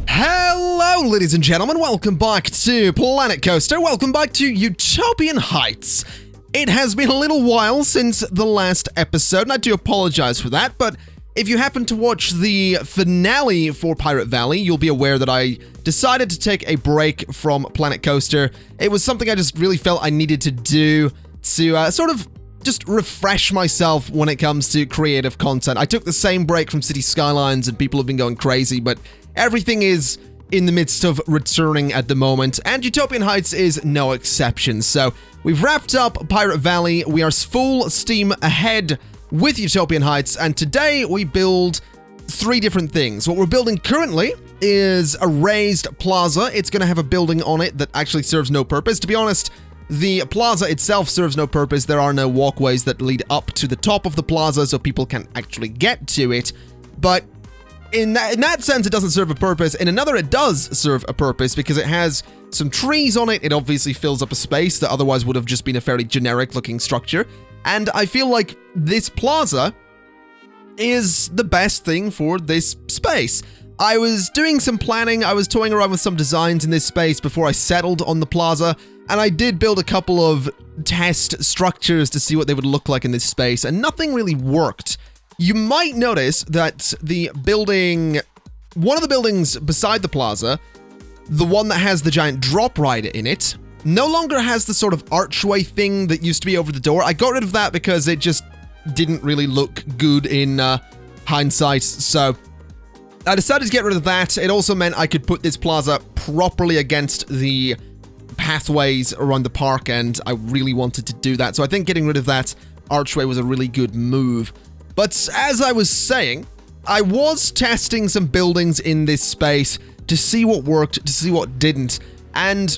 Hello, ladies and gentlemen, welcome back to Planet Coaster, welcome back to Utopian Heights. It has been a little while since the last episode, and I do apologize for that, but if you happen to watch the finale for Pirate Valley, you'll be aware that I decided to take a break from Planet Coaster. It was something I just really felt I needed to do to sort of just refresh myself when it comes to creative content. I took the same break from City Skylines and people have been going crazy, but everything is in the midst of returning at the moment, and Utopian Heights is no exception. So we've wrapped up Pirate Valley, we are full steam ahead with Utopian Heights, and today we build three different things. What we're building currently is a raised plaza. It's going to have a building on it that actually serves no purpose. To be honest, the plaza itself serves no purpose. There are no walkways that lead up to the top of the plaza so people can actually get to it, but in that sense, it doesn't serve a purpose. In another, it does serve a purpose because it has some trees on it. It obviously fills up a space that otherwise would have just been a fairly generic-looking structure. And I feel like this plaza is the best thing for this space. I was doing some planning, I was toying around with some designs in this space before I settled on the plaza, and I did build a couple of test structures to see what they would look like in this space, and nothing really worked. You might notice that one of the buildings beside the plaza, the one that has the giant drop ride in it, no longer has the sort of archway thing that used to be over the door. I got rid of that because it just didn't really look good in hindsight, so I decided to get rid of that. It also meant I could put this plaza properly against the pathways around the park, and I really wanted to do that, so I think getting rid of that archway was a really good move. But as I was saying, I was testing some buildings in this space to see what worked, to see what didn't, and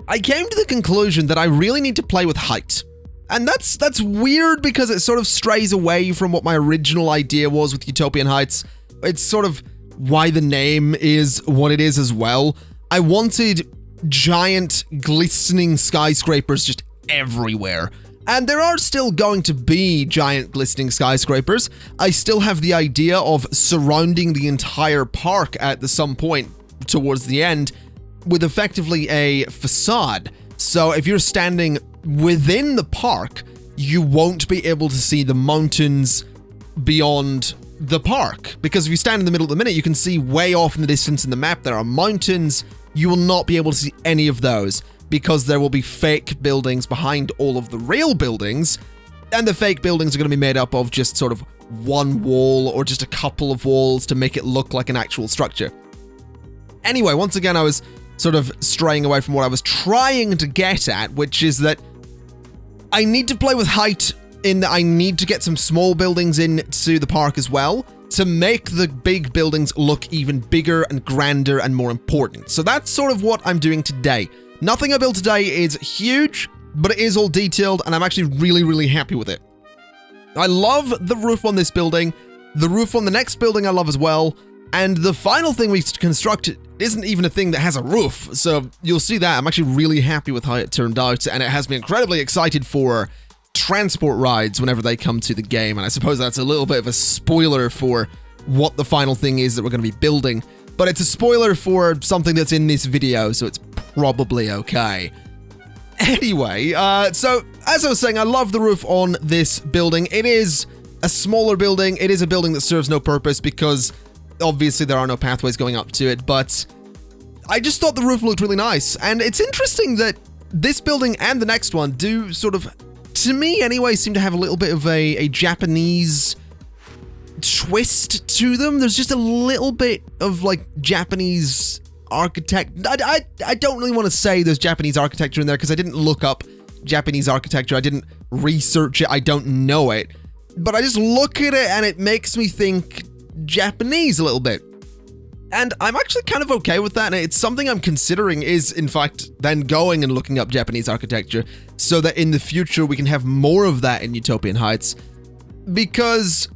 I came to the conclusion that I really need to play with height. And that's weird because it sort of strays away from what my original idea was with Utopian Heights. It's sort of why the name is what it is as well. I wanted giant, glistening skyscrapers just everywhere. And there are still going to be giant glistening skyscrapers. I still have the idea of surrounding the entire park at some point towards the end with effectively a facade. So if you're standing within the park, you won't be able to see the mountains beyond the park. Because if you stand in the middle of the minute, you can see way off in the distance in the map there are mountains. You will not be able to see any of those, because there will be fake buildings behind all of the real buildings, and the fake buildings are going to be made up of just sort of one wall or just a couple of walls to make it look like an actual structure. Anyway, once again, I was sort of straying away from what I was trying to get at, which is that I need to play with height in that I need to get some small buildings into the park as well to make the big buildings look even bigger and grander and more important. So that's sort of what I'm doing today. Nothing I built today is huge, but it is all detailed, and I'm actually really, really happy with it. I love the roof on this building, the roof on the next building I love as well, and the final thing we constructed isn't even a thing that has a roof, so you'll see that. I'm actually really happy with how it turned out, and it has me incredibly excited for transport rides whenever they come to the game, and I suppose that's a little bit of a spoiler for what the final thing is that we're going to be building, but it's a spoiler for something that's in this video, so it's probably okay. Anyway, so as I was saying, I love the roof on this building. It is a smaller building. It is a building that serves no purpose because obviously there are no pathways going up to it, but I just thought the roof looked really nice. And it's interesting that this building and the next one do sort of, to me anyway, seem to have a little bit of a Japanese twist to them. There's just a little bit of like Japanese architect. I don't really want to say there's Japanese architecture in there because I didn't look up Japanese architecture. I didn't research it. I don't know it. But I just look at it and it makes me think Japanese a little bit. And I'm actually kind of okay with that. And it's something I'm considering is, in fact, then going and looking up Japanese architecture so that in the future we can have more of that in Utopian Heights. Because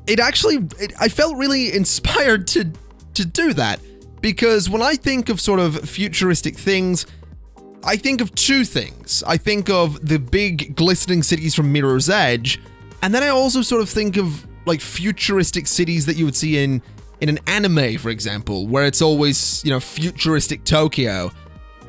I felt really inspired to do that. Because when I think of sort of futuristic things, I think of two things. I think of the big glistening cities from Mirror's Edge, and then I also sort of think of like futuristic cities that you would see in in an anime, for example, where it's always, futuristic Tokyo.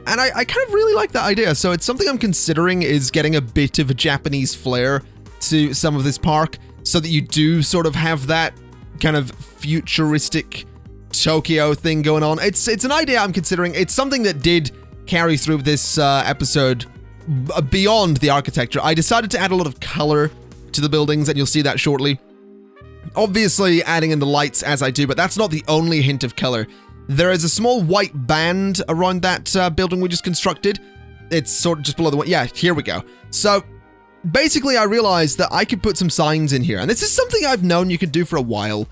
And I kind of really like that idea. So it's something I'm considering, is getting a bit of a Japanese flair to some of this park so that you do sort of have that kind of futuristic Tokyo thing going on. It's an idea I'm considering. It's something that did carry through this episode beyond the architecture. I decided to add a lot of color to the buildings, and you'll see that shortly. Obviously adding in the lights as I do, but that's not the only hint of color. There is a small white band around that building we just constructed. It's sort of just below the one. Yeah, here we go. So basically I realized that I could put some signs in here, and this is something I've known you could do for a while,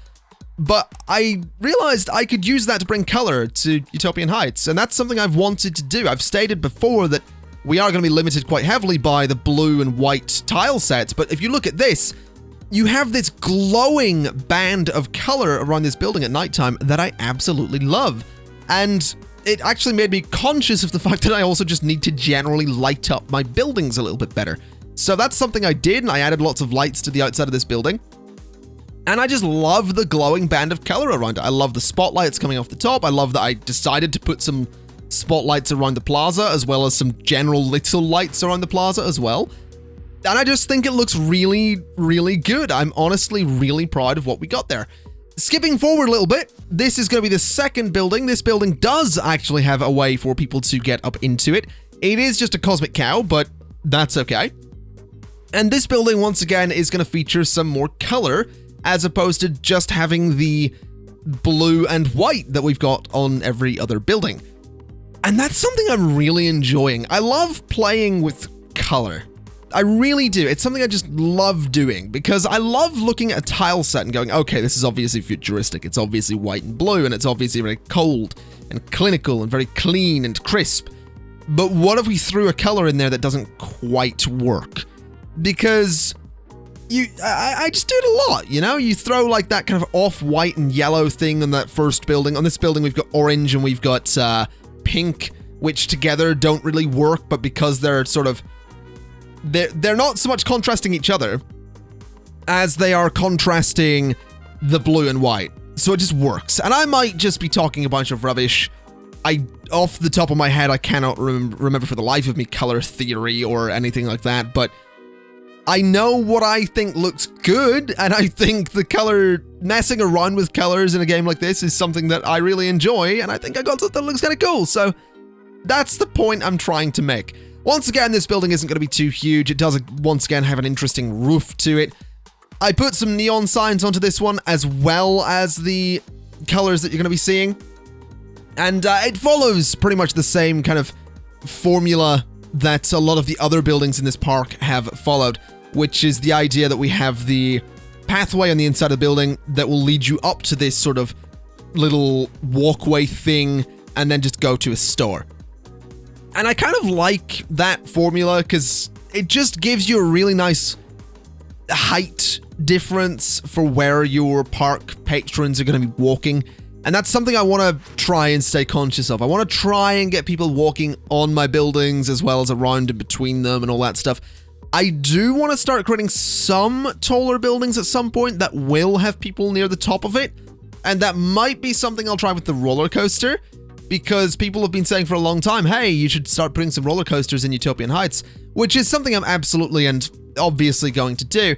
but I realized I could use that to bring color to Utopian Heights, and that's something I've wanted to do. I've stated before that we are going to be limited quite heavily by the blue and white tile sets, but if you look at this, you have this glowing band of color around this building at nighttime that I absolutely love. And it actually made me conscious of the fact that I also just need to generally light up my buildings a little bit better. So that's something I did, and I added lots of lights to the outside of this building. And I just love the glowing band of color around it. I love the spotlights coming off the top. I love that I decided to put some spotlights around the plaza, as well as some general little lights around the plaza as well. And I just think it looks really, really good. I'm honestly really proud of what we got there. Skipping forward a little bit, this is going to be the second building. This building does actually have a way for people to get up into it. It is just a cosmic cow, but that's okay. And this building, once again, is going to feature some more color, as opposed to just having the blue and white that we've got on every other building. And that's something I'm really enjoying. I love playing with color. I really do. It's something I just love doing, because I love looking at a tile set and going, okay, this is obviously futuristic. It's obviously white and blue, and it's obviously very cold and clinical and very clean and crisp. But what if we threw a color in there that doesn't quite work? Because I just do it a lot, You throw like that kind of off-white and yellow thing on that first building. On this building, we've got orange and we've got pink, which together don't really work, but because they're sort of they're not so much contrasting each other as they are contrasting the blue and white. So it just works. And I might just be talking a bunch of rubbish. Off the top of my head, I cannot remember for the life of me color theory or anything like that, but I know what I think looks good, and I think the color, messing around with colors in a game like this is something that I really enjoy, and I think I got something that looks kind of cool. So that's the point I'm trying to make. Once again, this building isn't going to be too huge. It does, once again, have an interesting roof to it. I put some neon signs onto this one, as well as the colors that you're going to be seeing. And it follows pretty much the same kind of formula that a lot of the other buildings in this park have followed, which is the idea that we have the pathway on the inside of the building that will lead you up to this sort of little walkway thing, and then just go to a store. And I kind of like that formula because it just gives you a really nice height difference for where your park patrons are going to be walking. And that's something I want to try and stay conscious of. I want to try and get people walking on my buildings as well as around and between them and all that stuff. I do want to start creating some taller buildings at some point that will have people near the top of it. And that might be something I'll try with the roller coaster, because people have been saying for a long time, hey, you should start putting some roller coasters in Utopian Heights, which is something I'm absolutely and obviously going to do.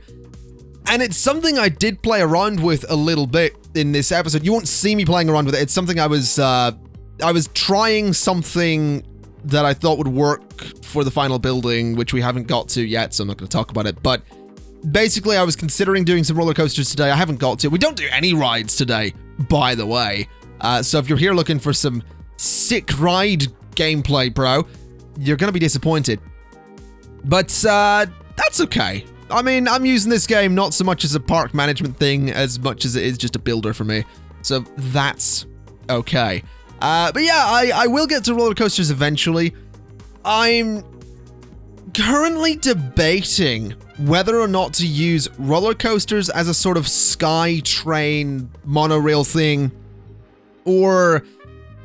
And it's something I did play around with a little bit in this episode. You won't see me playing around with it. It's something I was trying something that I thought would work for the final building, which we haven't got to yet, so I'm not going to talk about it. But basically, I was considering doing some roller coasters today. I haven't got to. We don't do any rides today, by the way. So if you're here looking for some sick ride gameplay, bro, you're going to be disappointed. But that's okay. I mean, I'm using this game not so much as a park management thing as much as it is just a builder for me. So that's okay. But yeah, I will get to roller coasters eventually. I'm currently debating whether or not to use roller coasters as a sort of sky train monorail thing, or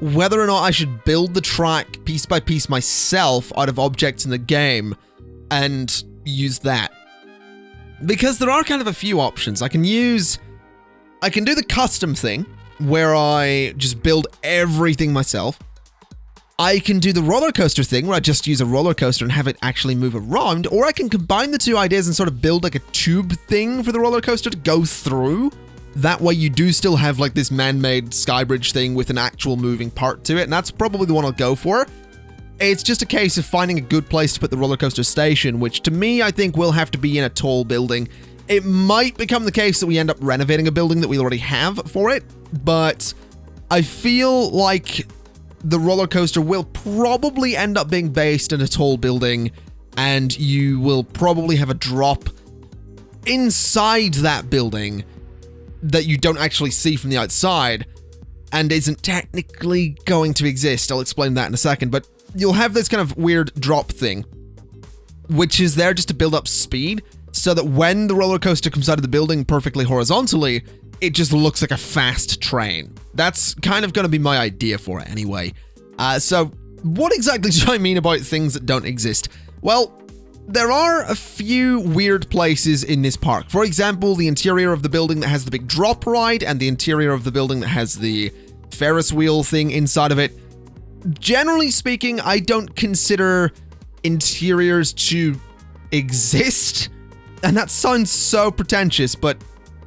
whether or not I should build the track piece by piece myself out of objects in the game and use that. Because there are kind of a few options. I can do the custom thing, where I just build everything myself. I can do the roller coaster thing where I just use a roller coaster and have it actually move around, or I can combine the two ideas and sort of build like a tube thing for the roller coaster to go through. That way you do still have like this man-made skybridge thing with an actual moving part to it, and that's probably the one I'll go for. It's just a case of finding a good place to put the roller coaster station, which to me I think will have to be in a tall building. It might become the case that we end up renovating a building that we already have for it, but I feel like the roller coaster will probably end up being based in a tall building, and you will probably have a drop inside that building that you don't actually see from the outside and isn't technically going to exist. I'll explain that in a second, but you'll have this kind of weird drop thing, which is there just to build up speed so that when the roller coaster comes out of the building perfectly horizontally, it just looks like a fast train. That's kind of going to be my idea for it anyway. So what exactly do I mean about things that don't exist? Well, there are a few weird places in this park. For example, the interior of the building that has the big drop ride and the interior of the building that has the Ferris wheel thing inside of it. Generally speaking, I don't consider interiors to exist. And that sounds so pretentious, but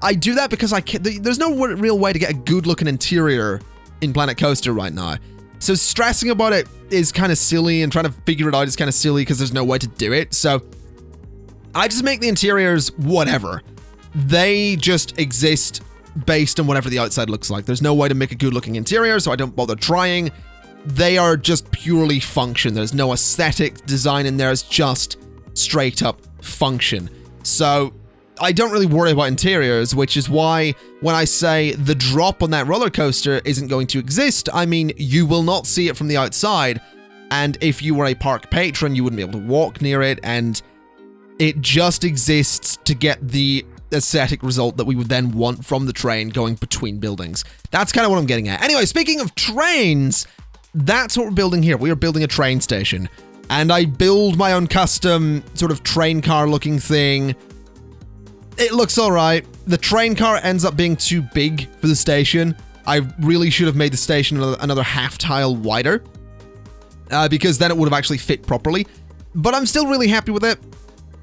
I do that because there's no real way to get a good looking interior in Planet Coaster right now. So stressing about it is kind of silly, and trying to figure it out is kind of silly because there's no way to do it. So I just make the interiors whatever. They just exist based on whatever the outside looks like. There's no way to make a good looking interior, so I don't bother trying. They are just purely function. There's no aesthetic design in there. It's just straight up function. So I don't really worry about interiors, which is why when I say the drop on that roller coaster isn't going to exist, I mean you will not see it from the outside, and if you were a park patron, you wouldn't be able to walk near it, and it just exists to get the aesthetic result that we would then want from the train going between buildings. That's kind of what I'm getting at. Anyway, speaking of trains, that's what we're building here. We are building a train station, and I build my own custom sort of train car looking thing. It looks alright. The train car ends up being too big for the station. I really should have made the station another half tile wider, because then it would have actually fit properly. But I'm still really happy with it.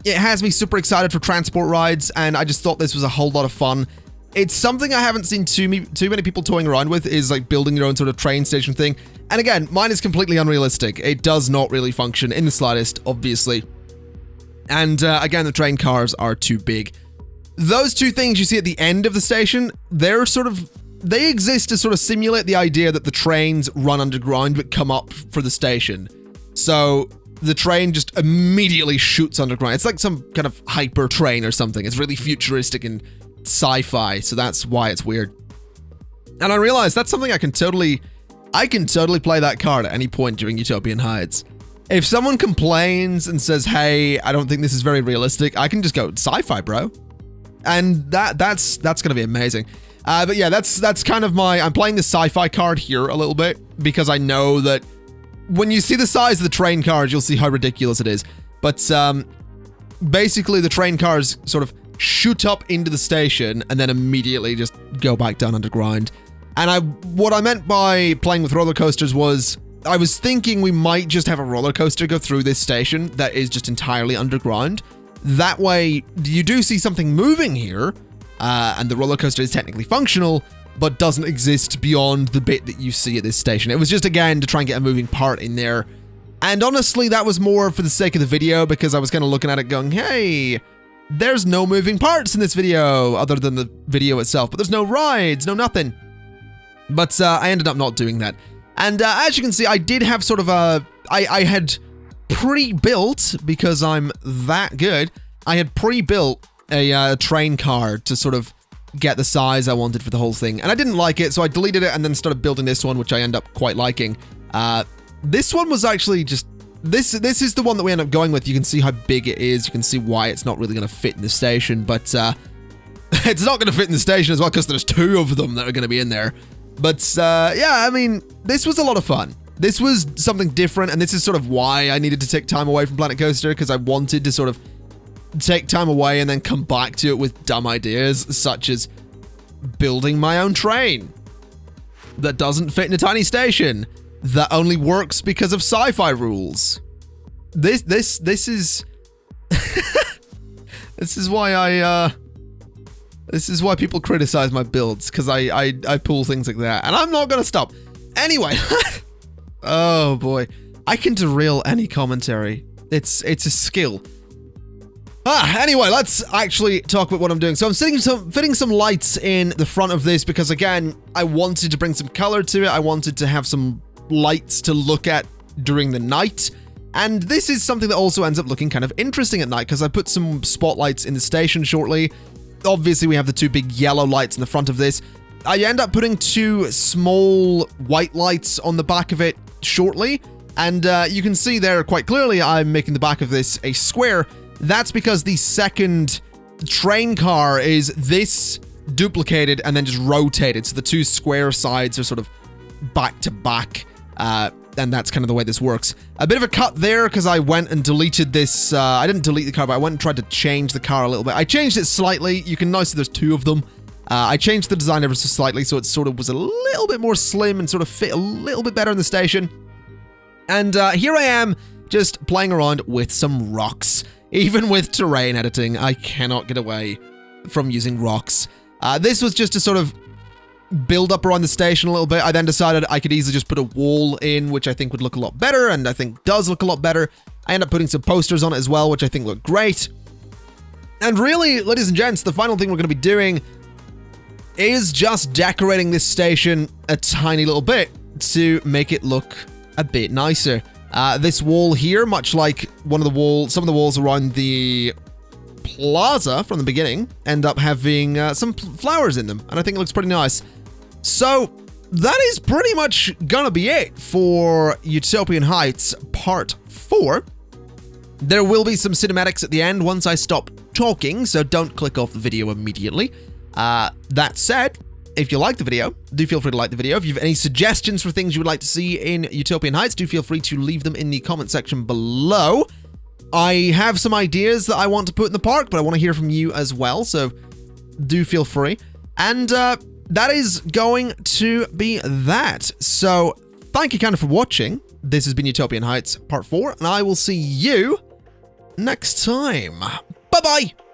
It has me super excited for transport rides, and I just thought this was a whole lot of fun. It's something I haven't seen too many people toying around with, is like building your own sort of train station thing. And again, mine is completely unrealistic. It does not really function in the slightest, obviously. And again, the train cars are too big. Those two things you see at the end of the station, they exist to sort of simulate the idea that the trains run underground but come up for the station. So the train just immediately shoots underground. It's like some kind of hyper train or something. It's really futuristic and sci-fi, so that's why it's weird. And I realized that's something I can totally play that card at any point during Utopian Heights. If someone complains and says, hey, I don't think this is very realistic, I can just go, sci-fi, bro. And that's gonna be amazing. But yeah, that's kind of I'm playing the sci-fi card here a little bit, because I know that when you see the size of the train cars, you'll see how ridiculous it is. But basically the train cars sort of shoot up into the station and then immediately just go back down underground. And what I meant by playing with roller coasters was, I was thinking we might just have a roller coaster go through this station that is just entirely underground. That way, you do see something moving here, and the roller coaster is technically functional, but doesn't exist beyond the bit that you see at this station. It was just, again, to try and get a moving part in there. And honestly, that was more for the sake of the video, because I was kind of looking at it going, hey, there's no moving parts in this video, other than the video itself, but there's no rides, no nothing. But I ended up not doing that. And as you can see, I did have sort of I had pre-built, because I'm that good, I had pre-built a train car to sort of get the size I wanted for the whole thing. And I didn't like it, so I deleted it and then started building this one, which I end up quite liking. This one was actually just, this is the one that we end up going with. You can see how big it is. You can see why it's not really going to fit in the station, but it's not going to fit in the station as well, because there's two of them that are going to be in there. But yeah, I mean, this was a lot of fun. This was something different, and this is sort of why I needed to take time away from Planet Coaster, because I wanted to sort of take time away and then come back to it with dumb ideas, such as building my own train. that doesn't fit in a tiny station, that only works because of sci-fi rules. This is this is why this is why people criticize my builds, because I pull things like that, and I'm not gonna stop. Anyway, oh boy, I can derail any commentary. It's a skill. Anyway, let's actually talk about what I'm doing. So I'm fitting some lights in the front of this because, again, I wanted to bring some color to it. I wanted to have some lights to look at during the night. And this is something that also ends up looking kind of interesting at night because I put some spotlights in the station shortly. Obviously, we have the two big yellow lights in the front of this. I end up putting two small white lights on the back of it shortly. And you can see there quite clearly I'm making the back of this a square. That's because the second train car is this duplicated and then just rotated. So the two square sides are sort of back to back. And that's kind of the way this works. A bit of a cut there because I went and deleted this. I didn't delete the car, but I went and tried to change the car a little bit. I changed it slightly. You can now see there's two of them. I changed the design ever so slightly so it sort of was a little bit more slim and sort of fit a little bit better in the station. And here I am just playing around with some rocks. Even with terrain editing, I cannot get away from using rocks. This was just to sort of build up around the station a little bit. I then decided I could easily just put a wall in, which I think would look a lot better, and I think does look a lot better. I end up putting some posters on it as well, which I think look great. And really, ladies and gents, the final thing we're going to be doing is just decorating this station a tiny little bit to make it look a bit nicer. This wall here, much like some of the walls around the plaza from the beginning, end up having some flowers in them, and I think it looks pretty nice. So that is pretty much gonna be it for Utopian Heights Part 4. There will be some cinematics at the end once I stop talking, so don't click off the video immediately. That said, if you like the video, do feel free to like the video. If you have any suggestions for things you would like to see in Utopian Heights, do feel free to leave them in the comment section below. I have some ideas that I want to put in the park, but I want to hear from you as well, so do feel free. And that is going to be that. So thank you kind of for watching. This has been Utopian Heights Part 4, and I will see you next time. Bye-bye!